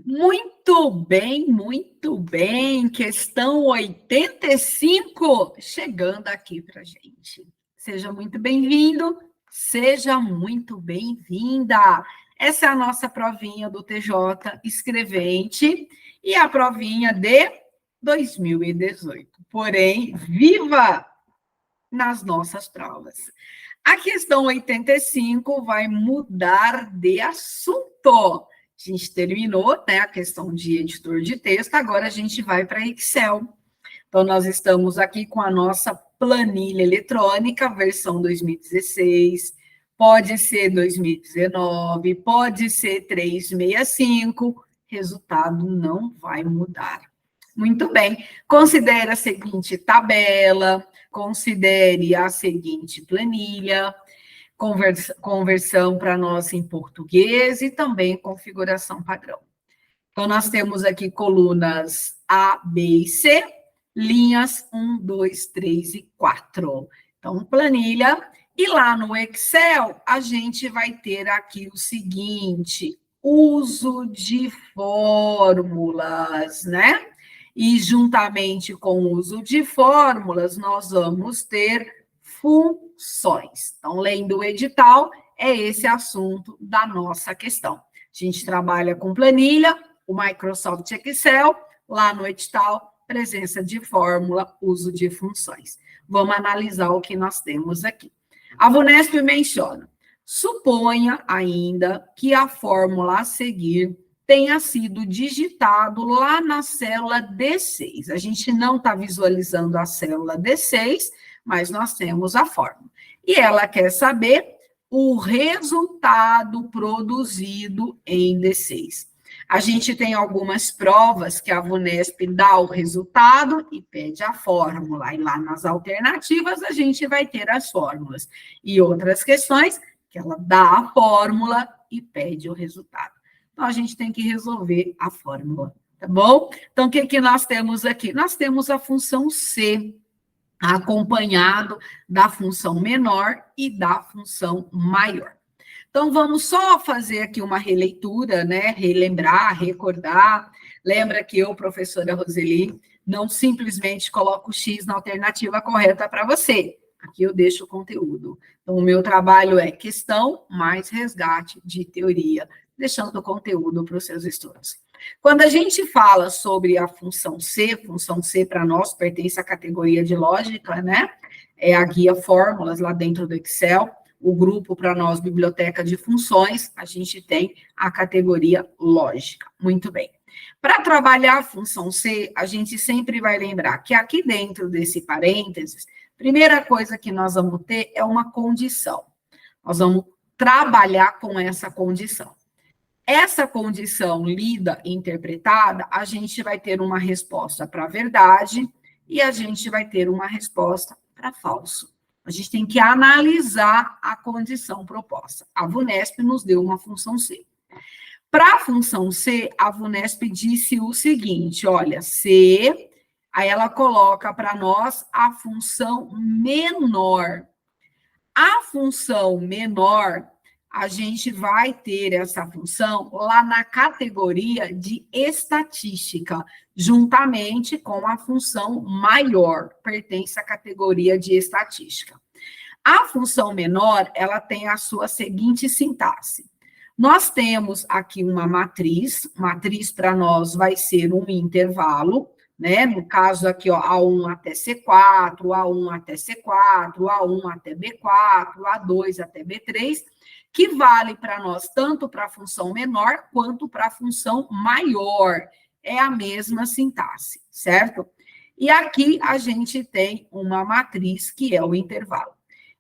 Muito bem, muito bem. Questão 85 chegando aqui para a gente. Seja muito bem-vindo, seja muito bem-vinda. Essa é a nossa provinha do TJ Escrevente e a provinha de 2018. Porém, viva nas nossas provas. A questão 85 vai mudar de assunto. A gente terminou, né, a questão de editor de texto, agora a gente vai para Excel. Então, nós estamos aqui com a nossa planilha eletrônica, versão 2016, pode ser 2019, pode ser 365, resultado não vai mudar. Muito bem. Considere a seguinte tabela, considere a seguinte planilha, conversão para nós em português e também configuração padrão. Então, nós temos aqui colunas A, B e C, linhas 1, 2, 3 e 4. Então, planilha. E lá no Excel, a gente vai ter aqui o seguinte, uso de fórmulas, né? E juntamente com o uso de fórmulas, nós vamos ter funções. Então, lendo o edital, é esse assunto da nossa questão. A gente trabalha com planilha, o Microsoft Excel, lá no edital, presença de fórmula, uso de funções. Vamos analisar o que nós temos aqui. A VUNESP menciona, suponha ainda que a fórmula a seguir tenha sido digitado lá na célula D6. A gente não está visualizando a célula D6, mas nós temos a fórmula. E ela quer saber o resultado produzido em D6. A gente tem algumas provas que a VUNESP dá o resultado e pede a fórmula. E lá nas alternativas a gente vai ter as fórmulas. E outras questões que ela dá a fórmula e pede o resultado. Então, a gente tem que resolver a fórmula, tá bom? Então, o que nós temos aqui? Nós temos a função C, acompanhado da função menor e da função maior. Então, vamos só fazer aqui uma releitura, né? Relembrar, recordar. Lembra que eu, professora Roseli, não simplesmente coloco o X na alternativa correta para você. Aqui eu deixo o conteúdo. Então, o meu trabalho é questão mais resgate de teoria, deixando o conteúdo para os seus estudos. Quando a gente fala sobre a função C para nós pertence à categoria de lógica, né? É a guia fórmulas lá dentro do Excel. O grupo para nós, biblioteca de funções, a gente tem a categoria lógica. Muito bem. Para trabalhar a função C, a gente sempre vai lembrar que aqui dentro desse parênteses, primeira coisa que nós vamos ter é uma condição. Nós vamos trabalhar com essa condição. Essa condição lida e interpretada, a gente vai ter uma resposta para verdade e a gente vai ter uma resposta para falso. A gente tem que analisar a condição proposta. A VUNESP nos deu uma função C. Para a função C, a VUNESP disse o seguinte, olha, C, aí ela coloca para nós a função menor. A função menor, a gente vai ter essa função lá na categoria de estatística, juntamente com a função maior, pertence à categoria de estatística. A função menor, ela tem a sua seguinte sintaxe. Nós temos aqui uma matriz para nós vai ser um intervalo, né? No caso aqui, ó, A1 até C4, A1 até C4, A1 até B4, A2 até B3, que vale para nós tanto para a função menor quanto para a função maior. É a mesma sintaxe, certo? E aqui a gente tem uma matriz que é o intervalo.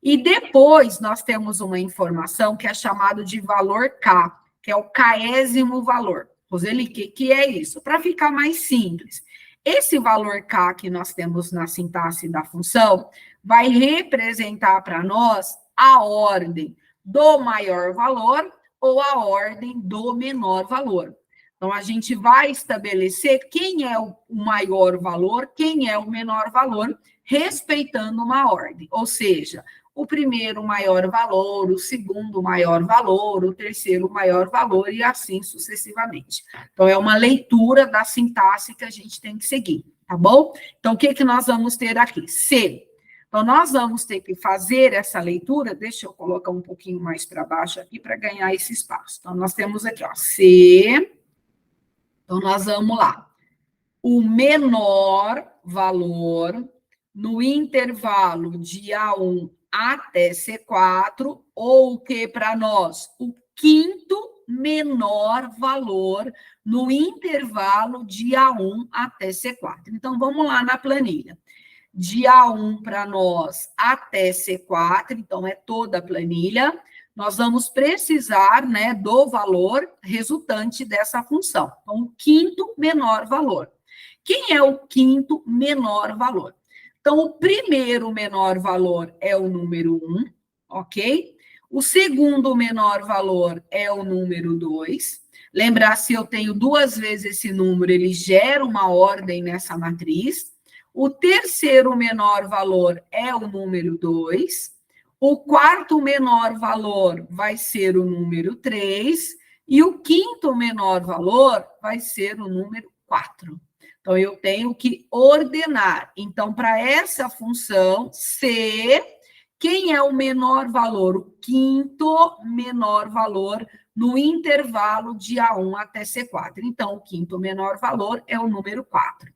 E depois nós temos uma informação que é chamado de valor K, que é o késimo valor. Roseli, o que é isso? Para ficar mais simples, esse valor K que nós temos na sintaxe da função vai representar para nós a ordem do maior valor ou a ordem do menor valor. Então, a gente vai estabelecer quem é o maior valor, quem é o menor valor, respeitando uma ordem. Ou seja, o primeiro maior valor, o segundo maior valor, o terceiro maior valor e assim sucessivamente. Então, é uma leitura da sintaxe que a gente tem que seguir, tá bom? Então, o que que nós vamos ter aqui? C. Então, nós vamos ter que fazer essa leitura, deixa eu colocar um pouquinho mais para baixo aqui para ganhar esse espaço. Então, nós temos aqui, ó, C. Então, nós vamos lá. O menor valor no intervalo de A1 até C4, ou o que para nós? O quinto menor valor no intervalo de A1 até C4. Então, vamos lá na planilha. De A1 para nós até C4, então é toda a planilha, nós vamos precisar, né, do valor resultante dessa função. Então, o quinto menor valor. Quem é o quinto menor valor? Então, o primeiro menor valor é o número 1, ok? O segundo menor valor é o número 2. Lembrar, se eu tenho duas vezes esse número, ele gera uma ordem nessa matriz. O terceiro menor valor é o número 2. O quarto menor valor vai ser o número 3. E o quinto menor valor vai ser o número 4. Então, eu tenho que ordenar. Então, para essa função, C, quem é o menor valor? O quinto menor valor no intervalo de A1 até C4. Então, o quinto menor valor é o número 4.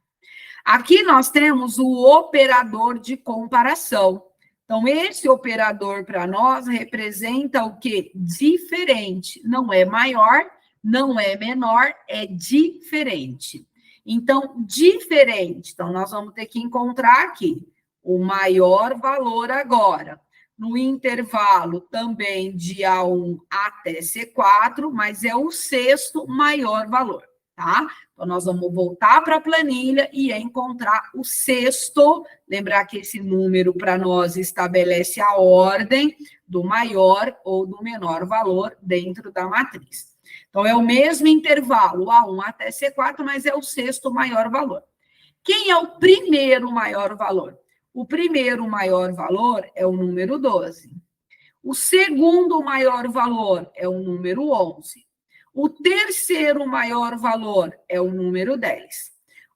Aqui nós temos o operador de comparação. Então, esse operador para nós representa o quê? Diferente. Não é maior, não é menor, é diferente. Então, diferente. Então, nós vamos ter que encontrar aqui o maior valor agora. No intervalo também de A1 até C4, mas é o sexto maior valor, tá? Então, nós vamos voltar para a planilha e encontrar o sexto. Lembrar que esse número, para nós, estabelece a ordem do maior ou do menor valor dentro da matriz. Então, é o mesmo intervalo, A1 até C4, mas é o sexto maior valor. Quem é o primeiro maior valor? O primeiro maior valor é o número 12. O segundo maior valor é o número 11. O terceiro maior valor é o número 10.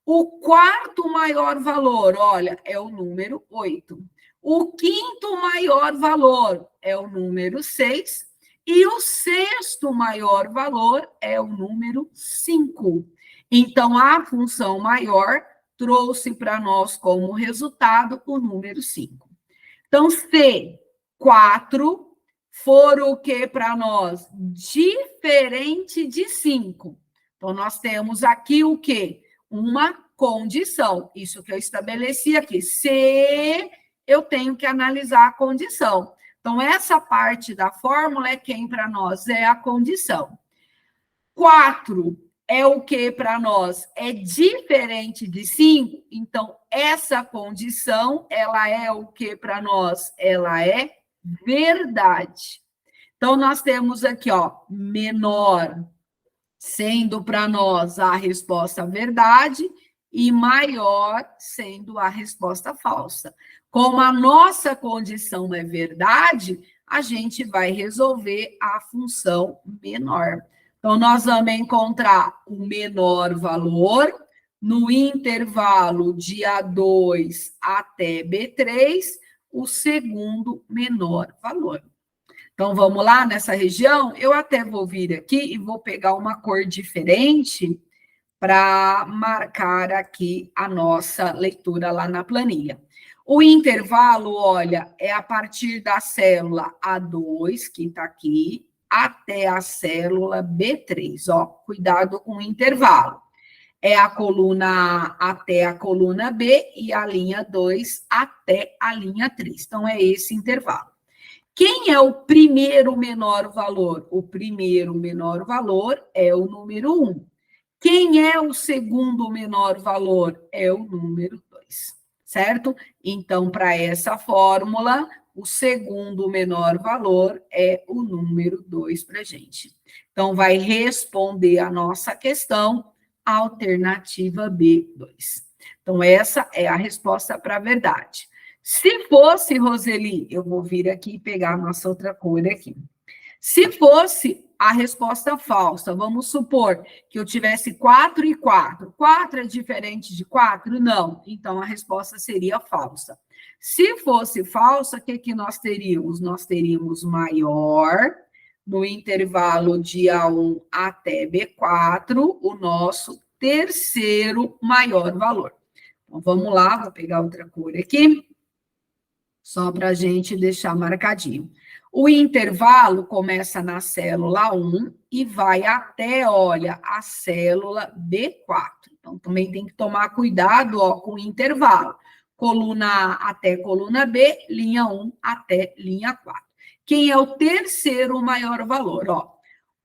O quarto maior valor, olha, é o número 8. O quinto maior valor é o número 6. E o sexto maior valor é o número 5. Então, a função maior trouxe para nós como resultado o número 5. Então, se 4 for o que para nós? Diferente de 5. Então, nós temos aqui o quê? Uma condição. Isso que eu estabeleci aqui. Se eu tenho que analisar a condição. Então, essa parte da fórmula é quem para nós? É a condição. 4 é o que para nós? É diferente de 5. Então, essa condição, ela é o que para nós? Ela é verdade. Então, nós temos aqui, ó, menor, sendo para nós a resposta verdade, e maior sendo a resposta falsa. Como a nossa condição é verdade, a gente vai resolver a função menor. Então, nós vamos encontrar o menor valor no intervalo de A2 até B3, o segundo menor valor. Então, vamos lá nessa região? Eu até vou vir aqui e vou pegar uma cor diferente para marcar aqui a nossa leitura lá na planilha. O intervalo, olha, é a partir da célula A2, que está aqui, até a célula B3, ó, cuidado com o intervalo. É a coluna A até a coluna B e a linha 2 até a linha 3. Então, é esse intervalo. Quem é o primeiro menor valor? O primeiro menor valor é o número 1. Quem é o segundo menor valor? É o número 2, certo? Então, para essa fórmula, o segundo menor valor é o número 2 para a gente. Então, vai responder a nossa questão, alternativa B2. Então, essa é a resposta para a verdade. Se fosse, Roseli, eu vou vir aqui e pegar a nossa outra cor aqui. Se fosse a resposta falsa, vamos supor que eu tivesse 4 e 4. 4 é diferente de 4? Não. Então, a resposta seria falsa. Se fosse falsa, o que nós teríamos? Nós teríamos maior, no intervalo de A1 até B4, o nosso terceiro maior valor. Então, vamos lá, vou pegar outra cor aqui, só para a gente deixar marcadinho. O intervalo começa na célula 1 e vai até, olha, a célula B4. Então, também tem que tomar cuidado, ó, com o intervalo. Coluna A até coluna B, linha 1 até linha 4. Quem é o terceiro maior valor? Ó,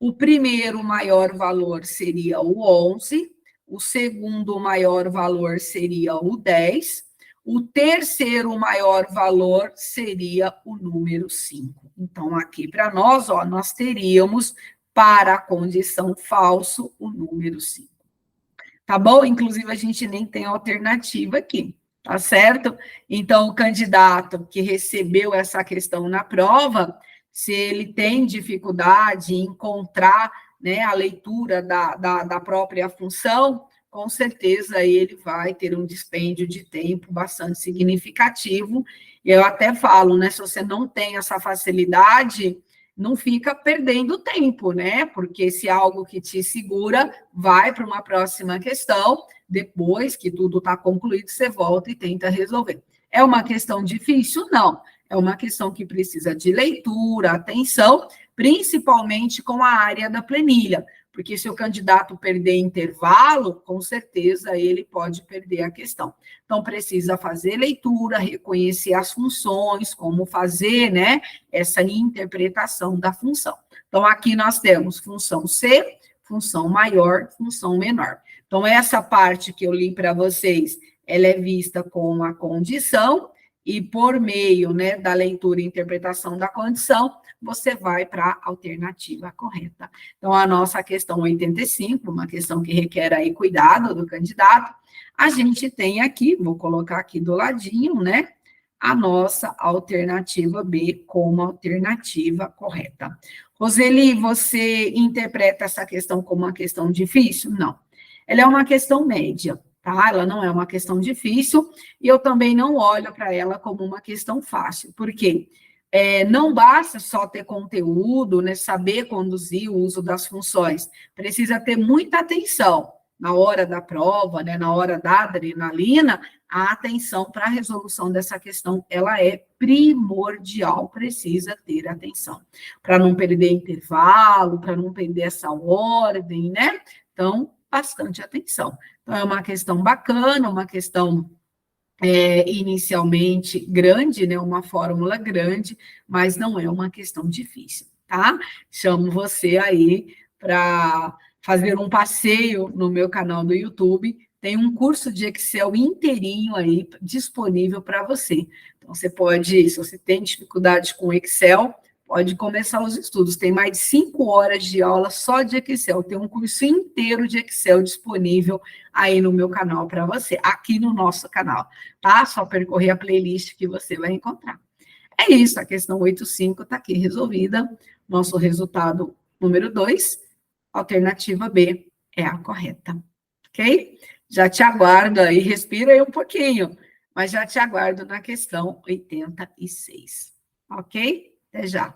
o primeiro maior valor seria o 11, o segundo maior valor seria o 10, o terceiro maior valor seria o número 5. Então, aqui para nós, ó, nós teríamos, para a condição falso, o número 5. Tá bom? Inclusive, a gente nem tem alternativa aqui, tá certo? Então, o candidato que recebeu essa questão na prova, se ele tem dificuldade em encontrar, né, a leitura da própria função, com certeza ele vai ter um dispêndio de tempo bastante significativo. Eu até falo, né, se você não tem essa facilidade, não fica perdendo tempo, né? Porque se algo que te segura, vai para uma próxima questão, depois que tudo está concluído, você volta e tenta resolver. É uma questão difícil? Não. É uma questão que precisa de leitura, atenção, principalmente com a área da planilha, porque se o candidato perder intervalo, com certeza ele pode perder a questão. Então, precisa fazer leitura, reconhecer as funções, como fazer, né, essa interpretação da função. Então, aqui nós temos função C, função maior, função menor. Então, essa parte que eu li para vocês, ela é vista com a condição, e por meio, né, da leitura e interpretação da condição, você vai para a alternativa correta. Então, a nossa questão 85, uma questão que requer aí cuidado do candidato, a gente tem aqui, vou colocar aqui do ladinho, né, a nossa alternativa B como alternativa correta. Roseli, você interpreta essa questão como uma questão difícil? Não. Ela é uma questão média, tá? Ela não é uma questão difícil, e eu também não olho para ela como uma questão fácil, porque não basta só ter conteúdo, né, saber conduzir o uso das funções, precisa ter muita atenção na hora da prova, né, na hora da adrenalina, a atenção para a resolução dessa questão, ela é primordial, precisa ter atenção, para não perder intervalo, para não perder essa ordem, né? Então, bastante atenção. Então, é uma questão bacana, uma questão inicialmente grande, né, uma fórmula grande, mas não é uma questão difícil, tá? Chamo você aí para fazer um passeio no meu canal do YouTube, tem um curso de Excel inteirinho aí disponível para você. Então, você pode, se você tem dificuldade com Excel, pode começar os estudos. Tem mais de 5 horas de aula só de Excel. Tem um curso inteiro de Excel disponível aí no meu canal para você, aqui no nosso canal, tá? Só percorrer a playlist que você vai encontrar. É isso, a questão 85 está aqui resolvida. Nosso resultado número 2, alternativa B é a correta, ok? Já te aguardo aí, respira aí um pouquinho, mas já te aguardo na questão 86, ok? Até já.